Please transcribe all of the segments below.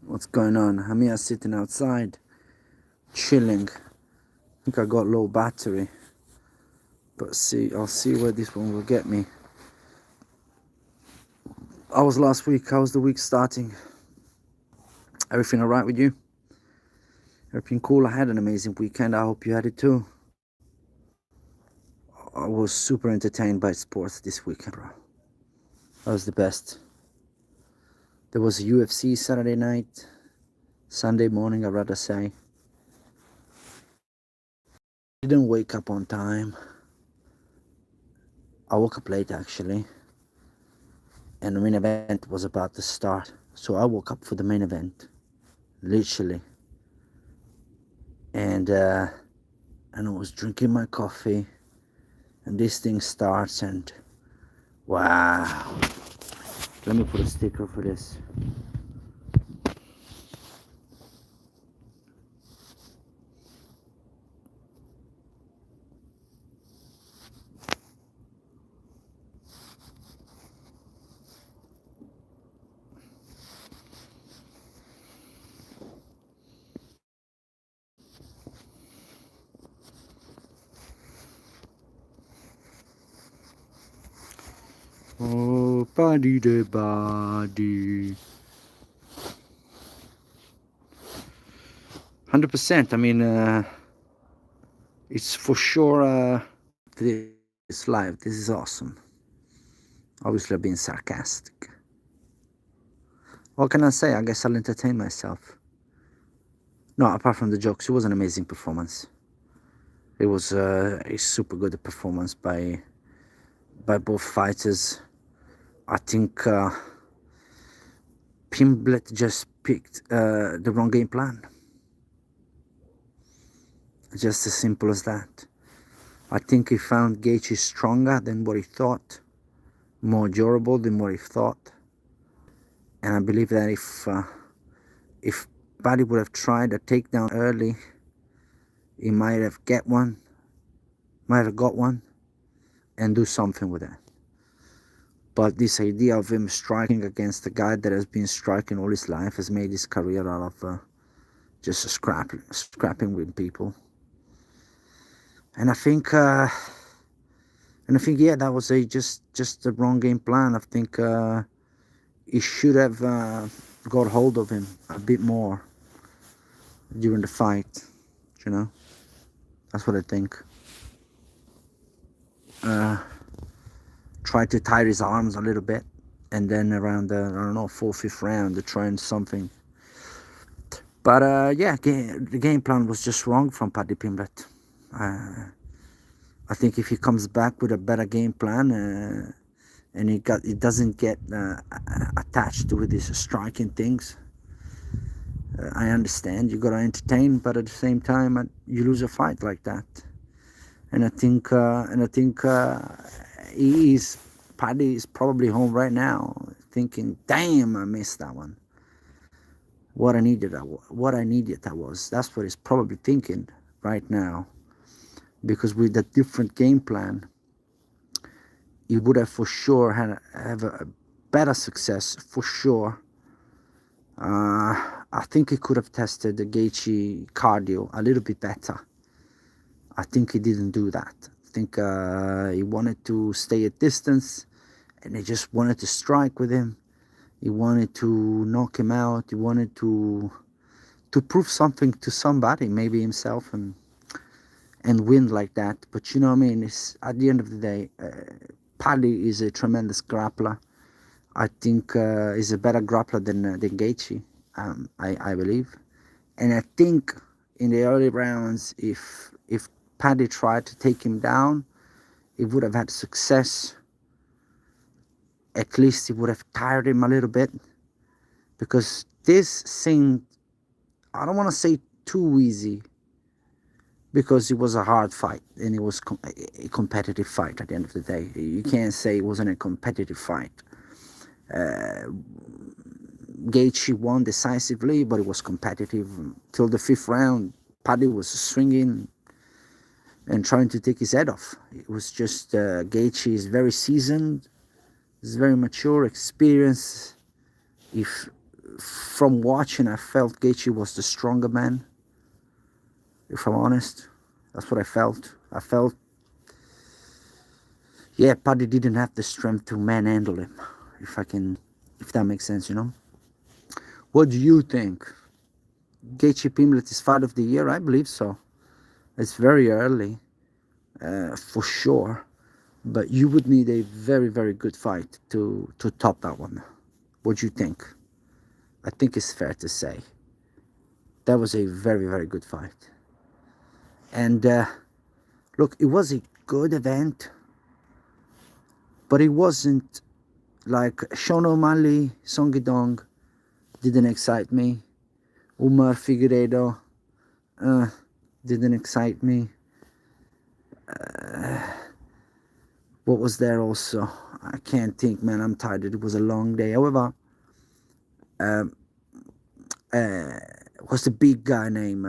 What's going on? I'm here sitting outside, chilling. I think I got low battery, but I'll see where this one will get me. How was last week? How's the week starting? Everything alright with you? Everything cool? I had an amazing weekend. I hope you had it too. I was super entertained by sports this weekend, bro. That was the best. There was a UFC Saturday night, Sunday morning, I'd rather say. Didn't wake up on time. I woke up late actually, and the main event was about to start. So I woke up for the main event, literally. And I was drinking my coffee, and this thing starts, and wow. Let me put a sticker for this. Oh, body de body. 100%. I mean, it's for sure this live. This is awesome. Obviously, I've been sarcastic. What can I say? I guess I'll entertain myself. No, apart from the jokes, it was an amazing performance. It was a super good performance by both fighters. I think Pimblet just picked the wrong game plan. Just as simple as that. I think he found Gaethje stronger than what he thought, more durable than what he thought, and I believe that if Buddy would have tried a takedown early, he might have got one, and do something with it. But this idea of him striking against a guy that has been striking all his life has made his career out of just scrapping with people. And I think, yeah, that was just the wrong game plan. I think he should have got hold of him a bit more during the fight. You know, that's what I think. Try to tie his arms a little bit, and then around the, I don't know, 4th, 5th round, to try and something. But yeah, the game plan was just wrong from Paddy Pimblett. I think if he comes back with a better game plan, and it doesn't get attached with these striking things, I understand you gotta entertain, but at the same time, you lose a fight like that. And I think Paddy is probably home right now, thinking, "Damn, I missed that one. What I needed that was." That's what he's probably thinking right now, because with a different game plan, he would have for sure have a better success for sure. I think he could have tested the Gaethje cardio a little bit better. I think he didn't do that. I think he wanted to stay at distance, and he just wanted to strike with him. He wanted to knock him out. He wanted to prove something to somebody, maybe himself, and win like that. But you know what I mean? It's, at the end of the day, Paddy is a tremendous grappler. I think he's a better grappler than Gaethje, I believe. And I think in the early rounds, if Paddy tried to take him down, he would have had success. At least he would have tired him a little bit, because this seemed, I don't want to say too easy, because it was a hard fight, and it was a competitive fight at the end of the day. You can't say it wasn't a competitive fight. Gaethje won decisively, but it was competitive till the 5th round. Paddy was swinging and trying to take his head off. It was just Gaethje is very seasoned, is very mature, experienced. If from watching, I felt Gaethje was the stronger man. If I'm honest, that's what I felt. I felt, yeah, Paddy didn't have the strength to manhandle him. If that makes sense, you know. What do you think? Gaethje Pimlet is fight of the year? I believe so. It's very early, for sure. But you would need a very, very good fight to top that one. What do you think? I think it's fair to say that was a very, very good fight. And look, it was a good event, but it wasn't like Sean O'Malley, Song Yadong didn't excite me. Umar Figueiredo didn't excite me. What was there also? I can't think, man. I'm tired. It was a long day. However, what's the big guy named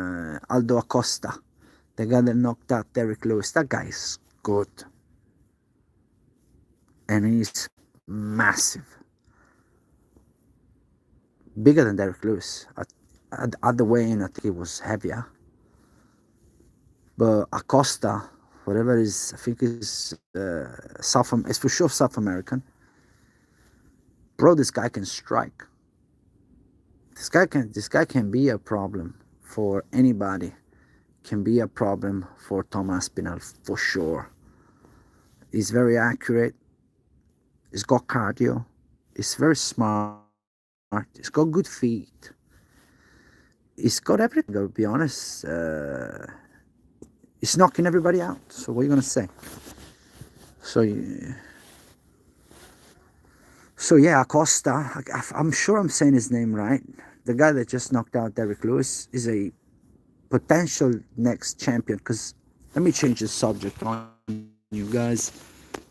Aldo Acosta, the guy that knocked out Derek Lewis? That guy is good, and he's massive, bigger than Derek Lewis. At the weigh-in, I think he was heavier, but Acosta, whatever is, I think is it's for sure South American. Bro, this guy can strike. This guy can be a problem for anybody. Can be a problem for Tom Aspinall for sure. He's very accurate. He's got cardio. He's very smart. He's got good feet. He's got everything, I'll be honest. He's knocking everybody out. So what are you going to say? So yeah, Acosta, I'm sure I'm saying his name right. The guy that just knocked out Derek Lewis is a potential next champion. Because let me change the subject on you guys.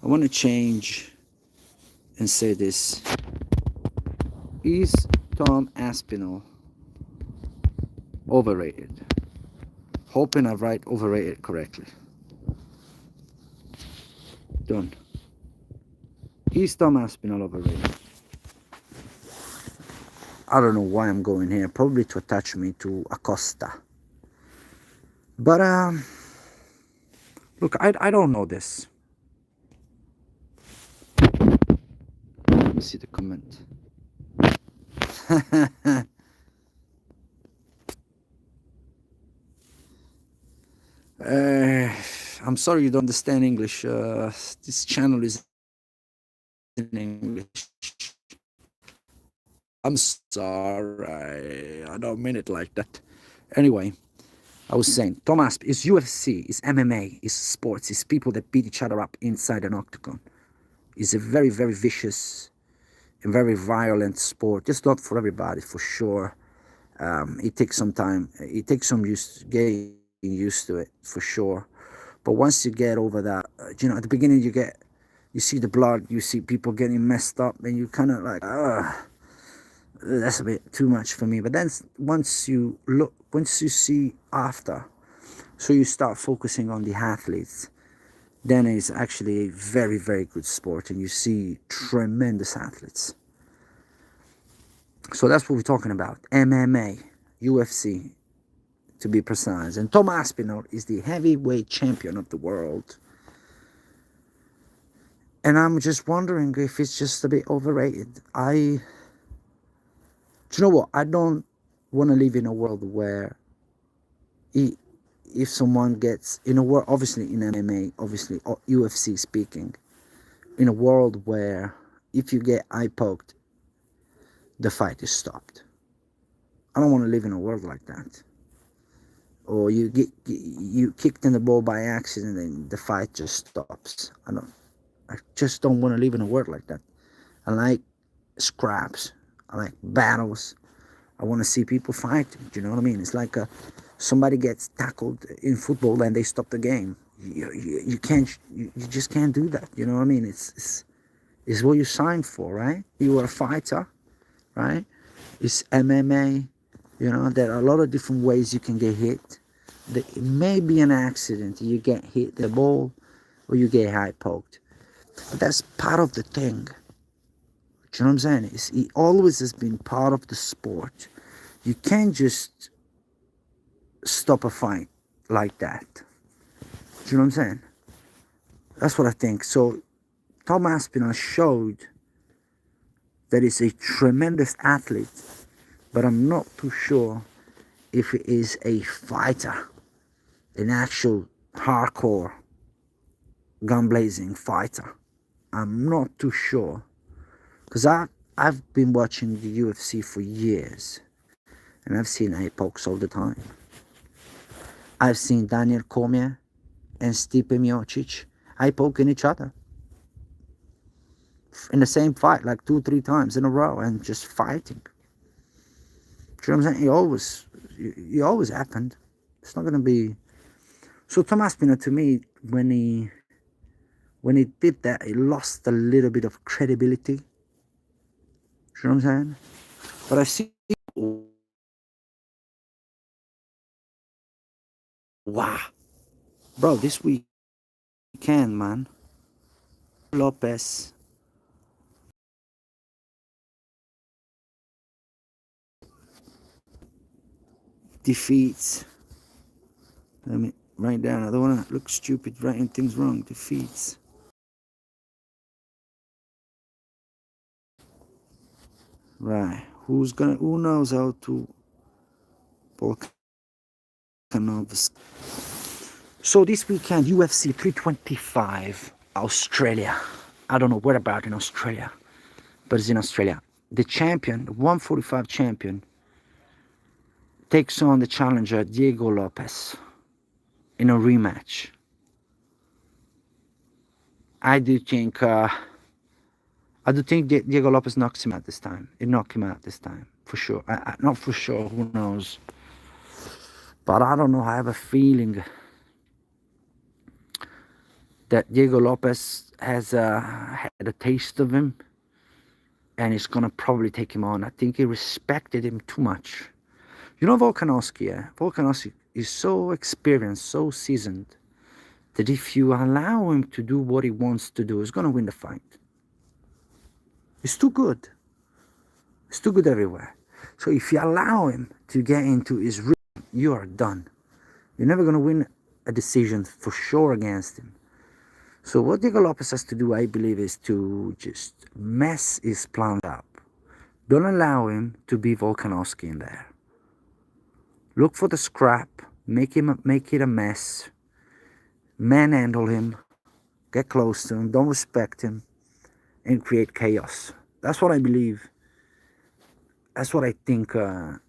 I want to change and say this. Is Tom Aspinall overrated? Hoping I write overrated correctly. Done. Is Tom Aspinall overrated? I don't know why I'm going here. Probably to attach me to Acosta. But look, I don't know this. Let me see the comment. I'm sorry you don't understand English. This channel is in English. I'm sorry. I don't mean it like that. Anyway, I was saying, Tom Aspinall is UFC, is MMA, is sports, is people that beat each other up inside an octagon. It's a very, very vicious and very violent sport. It's not for everybody, for sure. It takes some time. It takes some getting used to it, for sure. But once you get over that, at the beginning you see the blood, you see people getting messed up, and you kind of like, that's a bit too much for me. But then once you see after, so you start focusing on the athletes, then it's actually a very, very good sport, and you see tremendous athletes. So that's what we're talking about. MMA, UFC, to be precise. And Tom Aspinall is the heavyweight champion of the world. And I'm just wondering if it's just a bit overrated. Do you know what? I don't want to live in a world where if someone gets, in a world, obviously in MMA, obviously UFC speaking, in a world where if you get eye poked, the fight is stopped. I don't want to live in a world like that. Or you kicked in the ball by accident and the fight just stops. I just don't want to live in a world like that. I like scraps. I like battles. I want to see people fight. Do you know what I mean? It's like somebody gets tackled in football and they stop the game. You just can't do that. You know what I mean? It's what you signed for, right? You are a fighter, right? It's MMA. There are a lot of different ways you can get hit. It may be an accident. You get hit the ball or you get eye poked. But that's part of the thing. Do you know what I'm saying? He always has been part of the sport. You can't just stop a fight like that. Do you know what I'm saying? That's what I think. So Tom Aspinall showed that he's a tremendous athlete, but I'm not too sure if he is a fighter, an actual hardcore gun blazing fighter. I'm not too sure, because I've been watching the UFC for years, and I've seen apokes all the time. I've seen Daniel Cormier and Stipe Miocic apoking each other in the same fight like 2-3 times in a row and just fighting. Do you know what I'm saying? It always happened. It's not going to be. So Tom Aspinall, to me, when he did that, he lost a little bit of credibility. Do you know what I'm saying? But I see, wow, bro, this weekend, man, Lopez defeats. Let me write down. I don't want to look stupid writing things wrong. Defeats. Right. Who knows how to Volkanovski. So this weekend, UFC 325, Australia. I don't know where about in Australia, but it's in Australia. The champion, the 145 champion, takes on the challenger Diego Lopez in a rematch. I do think Diego Lopez knocks him out this time. It knocked him out this time, for sure. Not for sure, who knows. But I don't know, I have a feeling that Diego Lopez has had a taste of him, and he's going to probably take him on. I think he respected him too much. You know Volkanovski, yeah? Volkanovski is so experienced, so seasoned, that if you allow him to do what he wants to do, he's going to win the fight. He's too good. He's too good everywhere. So if you allow him to get into his rhythm, you are done. You're never going to win a decision for sure against him. So what Diego Lopez has to do, I believe, is to just mess his plans up. Don't allow him to be Volkanovski in there. Look for the scrap, make it a mess, manhandle him, get close to him, don't respect him, and create chaos. That's what I believe. That's what I think Diego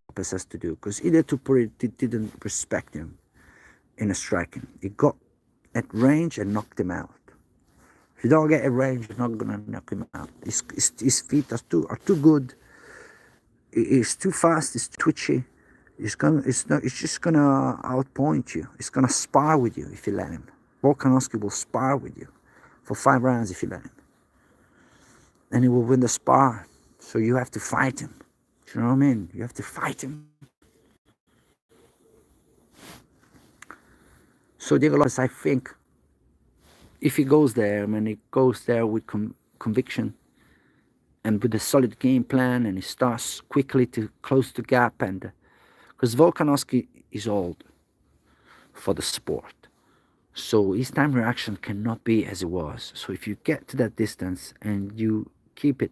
Lopez has to do, because either didn't respect him in a striking. He got at range and knocked him out. If you don't get at range, you're not gonna knock him out. His feet are too good. He's too fast. He's twitchy. It's just gonna outpoint you. It's gonna spar with you if you let him. Volkanovski will spar with you for 5 rounds if you let him, and he will win the spar. So you have to fight him. Do you know what I mean? You have to fight him. So Diego Lopez, I think, if he goes there, when he goes there with conviction and with a solid game plan, and he starts quickly to close the gap, and because Volkanovski is old for the sport, so his time reaction cannot be as it was. So if you get to that distance and you keep it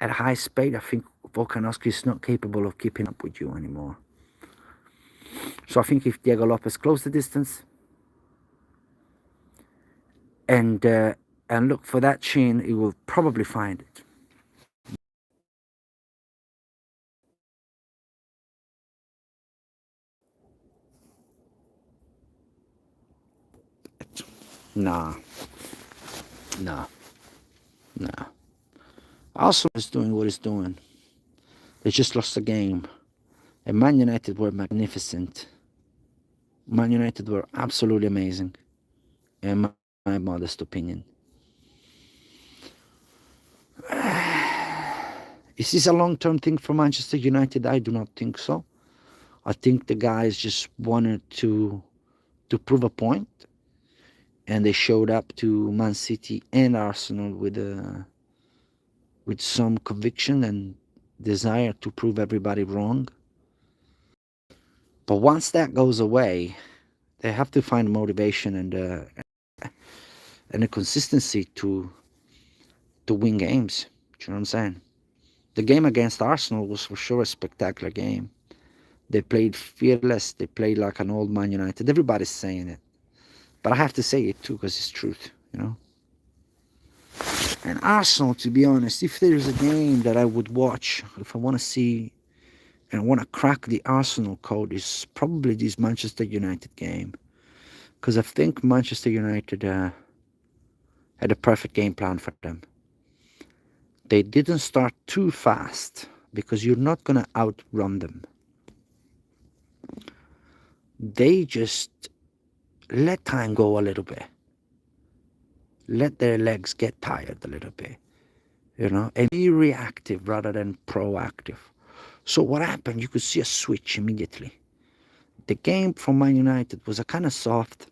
at a high speed, I think Volkanovski is not capable of keeping up with you anymore. So I think if Diego Lopez closes the distance and look for that chin, he will probably find it. Nah. Arsenal is doing what he's doing. They just lost the game. And Man United were magnificent. Man United were absolutely amazing, in my modest opinion. Is this a long-term thing for Manchester United? I do not think so. I think the guys just wanted to prove a point. and they showed up to Man City and Arsenal with some conviction and desire to prove everybody wrong. But once that goes away, they have to find motivation and a consistency to win games. Do you know what I'm saying? The game against Arsenal was for sure a spectacular game. They played fearless. They played like an old Man United. Everybody's saying it, but I have to say it too because it's truth, you know. And Arsenal, to be honest, if there's a game that I would watch, if I want to see and I want to crack the Arsenal code, is probably this Manchester United game, because I think Manchester United had a perfect game plan for them. They didn't start too fast because you're not going to outrun them. They just let time go a little bit. Let their legs get tired a little bit, you know, and be reactive rather than proactive. So what happened? You could see a switch immediately. The game from Man United was a kind of soft.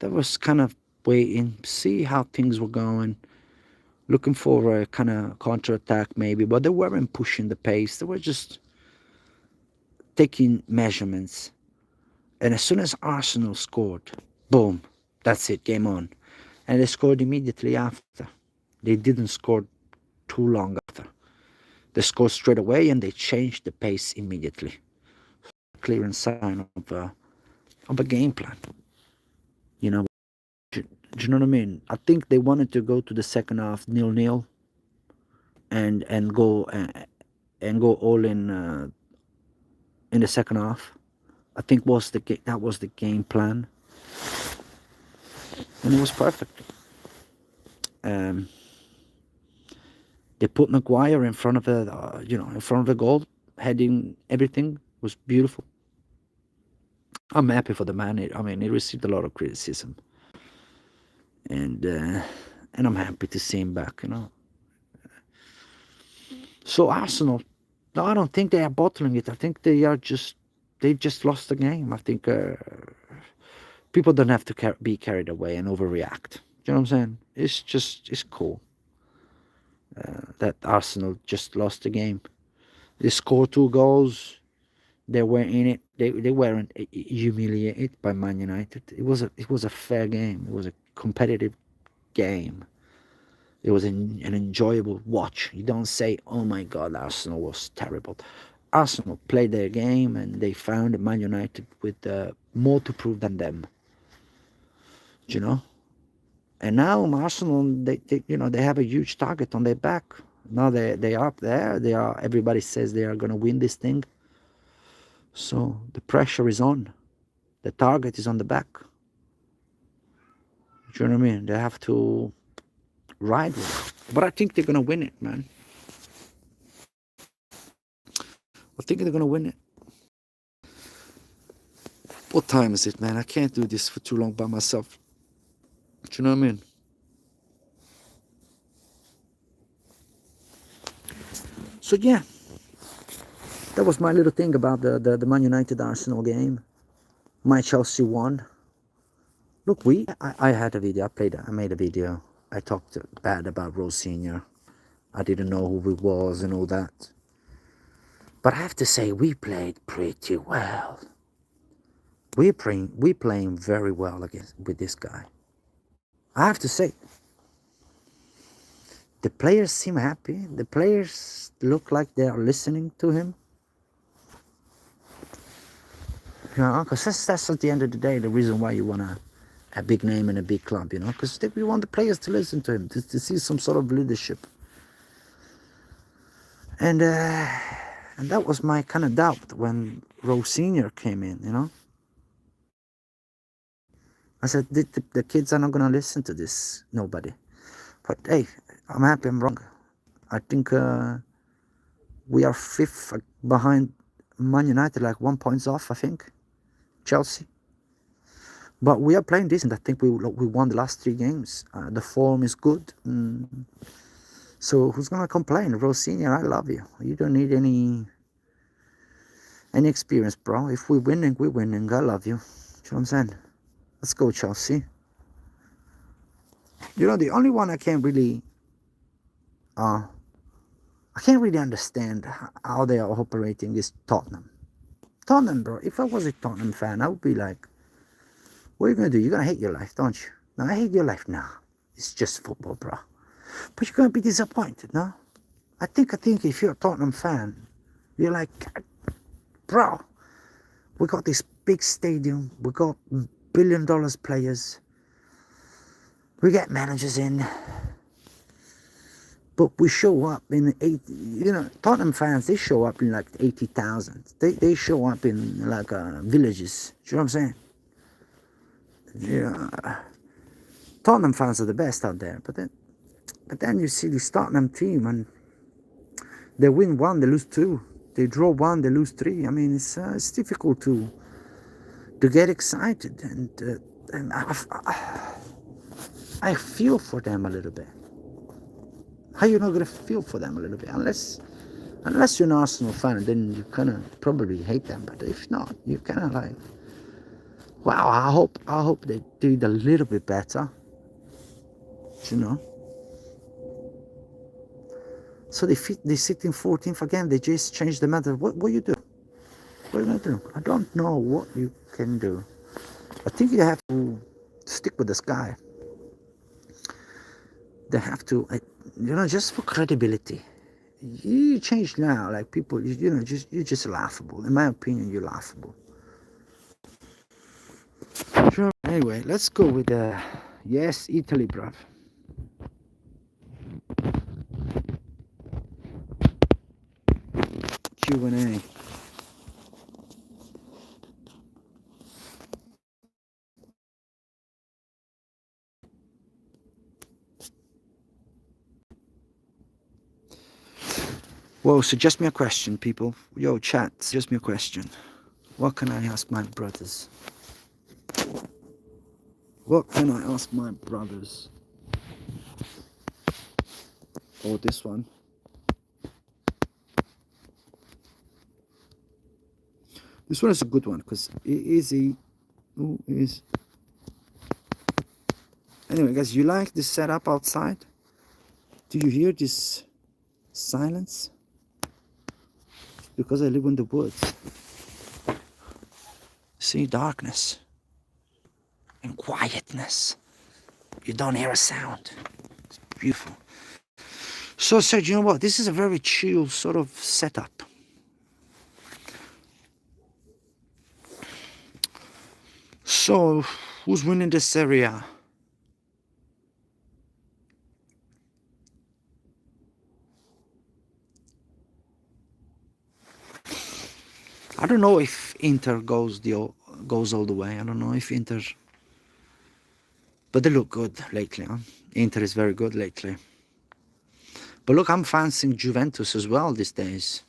That was kind of waiting, see how things were going, looking for a kind of counter-attack maybe, but they weren't pushing the pace. They were just taking measurements. And as soon as Arsenal scored, boom, that's it, game on. And they scored immediately after. They didn't score too long after. They scored straight away and they changed the pace immediately. Clear sign of a game plan. You know, do you know what I mean? I think they wanted to go to the second half 0-0 and go all in the second half. I think that was the game plan, and it was perfect. They put Maguire in front of the goal, heading everything was beautiful. I'm happy for the man. I mean, he received a lot of criticism, and I'm happy to see him back. You know. So Arsenal, no, I don't think they are bottling it. I think they just lost the game. I think people don't have to be carried away and overreact. You know what I'm saying? It's cool that Arsenal just lost the game. They scored 2 goals. They were in it. They weren't humiliated by Man United. It was a fair game. It was a competitive game. It was an enjoyable watch. You don't say, "Oh my God, Arsenal was terrible." Arsenal played their game and they found Man United with more to prove than them. You know. And now Arsenal, they have a huge target on their back. Now they are up there. Everybody says they are going to win this thing. So the pressure is on. The target is on the back. Do you know what I mean? They have to ride with it. But I think they're going to win it, man. I think they're going to win it. What time is it, man? I can't do this for too long by myself. Do you know what I mean? So yeah, that was my little thing about the Man United Arsenal game. My Chelsea won. Look, I had a video. I made a video. I talked bad about Rose Senior. I didn't know who he was and all that. But I have to say, we played pretty well. We playing very well with this guy. I have to say, the players seem happy. The players look like they are listening to him. You know, because that's at the end of the day the reason why you want a big name in a big club. You know, because we want the players to listen to him, to see some sort of leadership. And that was my kind of doubt when Rose Senior came in. You know, I said the kids are not gonna listen to this. Nobody. But hey, I'm happy I'm wrong. I think we are 5th behind Man United, like 1 point off, I think. Chelsea. But we are playing decent. I think we won the last 3 games. The form is good. So who's gonna complain? Rose Senior, I love you. You don't need any experience, bro. If we're winning, we're winning. I love you. You know what I'm saying? Let's go, Chelsea. The only one I can't really understand how they are operating is Tottenham. Tottenham, bro. If I was a Tottenham fan, I would be like, what are you going to do? You're going to hate your life, don't you? No, I hate your life now. It's just football, bro. But you're going to be disappointed, no? I think if you're a Tottenham fan, you're like, bro, we got this big stadium. We got $1 billion players. We get managers in. But we show up in Tottenham fans, they show up in like 80,000. They show up in like villages. Do you know what I'm saying? Yeah. Tottenham fans are the best out there. But then you see this Tottenham team and they win one, they lose two. They draw one, they lose three. I mean, it's difficult to get excited. And I feel for them a little bit. How you not gonna feel for them a little bit? Unless you're an Arsenal fan, then you kind of probably hate them. But if not, you kind of like, wow. I hope they did a little bit better. So they sit in 14th again. They just changed the method. What you do? What are you gonna do? I don't know what you can do. I think you have to stick with this guy. They have to, just for credibility. You change now, like people, you're just laughable. In my opinion, you're laughable. Sure. Anyway, let's go with yes, Italy, bruv. Q&A. Whoa, suggest me a question, people. Yo, chat, suggest me a question. What can I ask my brothers? What can I ask my brothers? Or this one. This one is a good one because who is. Anyway, guys, you like this setup outside? Do you hear this silence? Because I live in the woods. See, darkness and quietness. You don't hear a sound. It's beautiful. So I said, you know what? This is a very chill sort of setup. So, who's winning this Serie? I don't know if Inter goes all the way. I don't know if Inter, but they look good lately. Huh? Inter is very good lately. But look, I'm fancying Juventus as well these days.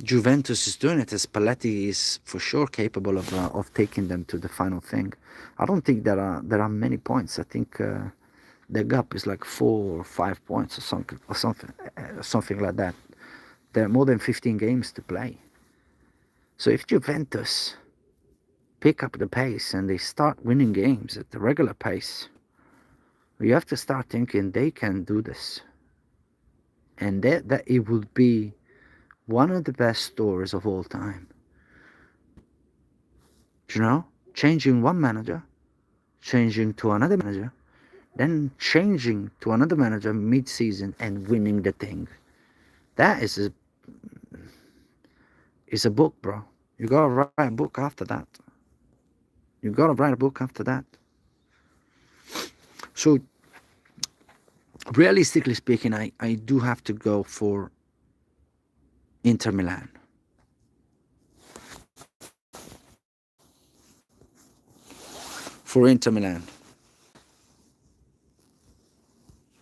Juventus is doing it. Spalletti is for sure capable of taking them to the final thing. I don't think there are many points. I think the gap is like 4 or 5 points or something like that. There are more than 15 games to play. So if Juventus pick up the pace and they start winning games at the regular pace, you have to start thinking they can do this. And that it would be one of the best stories of all time. Changing one manager, changing to another manager, then changing to another manager mid-season and winning the thing. That is a book, bro. You gotta write a book after that. So, realistically speaking, I do have to go for Inter Milan.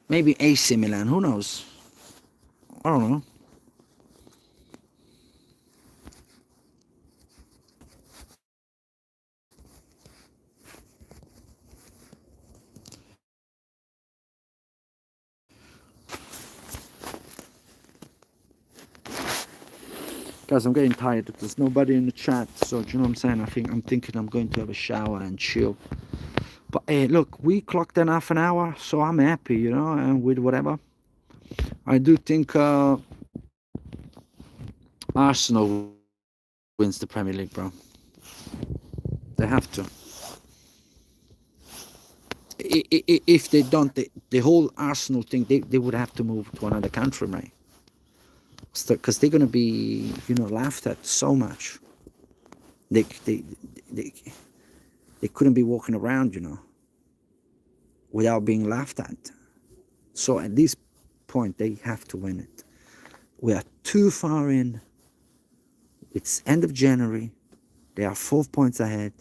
Maybe AC Milan, who knows? I don't know. Guys, I'm getting tired. There's nobody in the chat, so do you know what I'm saying? I'm thinking I'm going to have a shower and chill. But hey, look, we clocked in half an hour, so I'm happy, you know, and with whatever. I do think Arsenal wins the Premier League, bro. They have to. If they don't, the whole Arsenal thing, they would have to move to another country, mate. Because they're going to be, you know, laughed at so much. They, they, they, they couldn't be walking around, you know, without being laughed at. So at this point, they have to win it. We are too far in. It's end of January. They are 4 points ahead.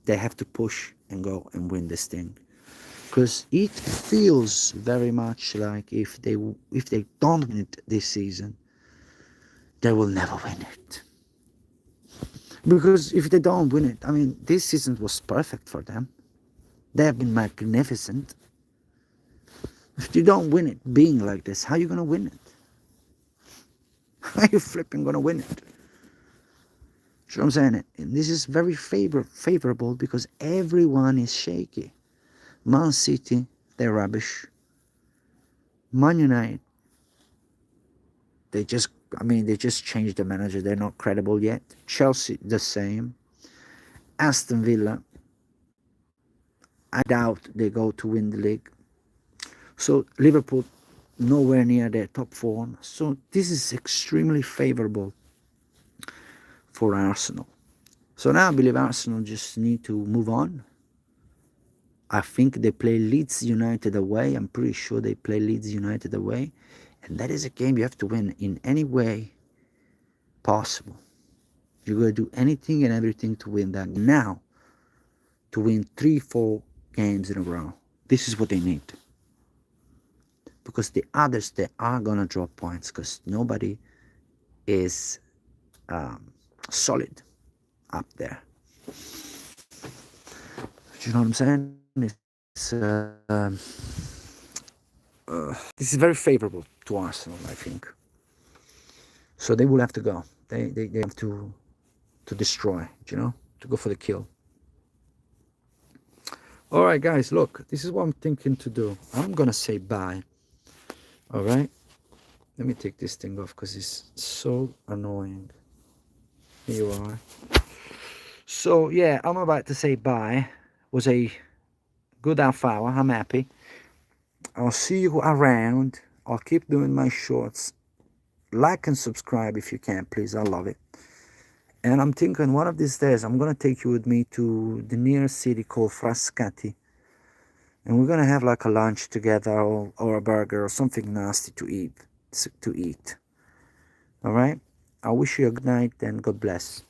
They have to push and go and win this thing. Because it feels very much like if they don't win it this season, they will never win it. Because if they don't win it, I mean, this season was perfect for them. They have been magnificent. If you don't win it being like this, how are you going to win it? How are you flipping going to win it? You know what I'm saying? And this is very favorable because everyone is shaky. Man City, they're rubbish. Man United, they just changed the manager. They're not credible yet. Chelsea, the same. Aston Villa, I doubt they go to win the league. So Liverpool, nowhere near their top form. So this is extremely favorable for Arsenal. So now I believe Arsenal just need to move on. I think they play Leeds United away. I'm pretty sure they play Leeds United away. And that is a game you have to win in any way possible. You're going to do anything and everything to win that. Now, to win 3-4 games in a row, this is what they need. Because the others, they are going to drop points because nobody is solid up there. Do you know what I'm saying? This is very favorable to Arsenal, I think. So they will have to go. They have to destroy, you know, to go for the kill. All right, guys, look, this is what I'm thinking to do. I'm going to say bye. All right? Let me take this thing off because it's so annoying. Here you are. So, yeah, I'm about to say bye. It was a good half hour. I'm happy. I'll see you around. I'll keep doing my shorts. Like and subscribe if you can, please. I love it. And I'm thinking one of these days I'm going to take you with me to the nearest city called Frascati. And we're going to have like a lunch together or a burger or something nasty to eat. All right? I wish you a good night and God bless.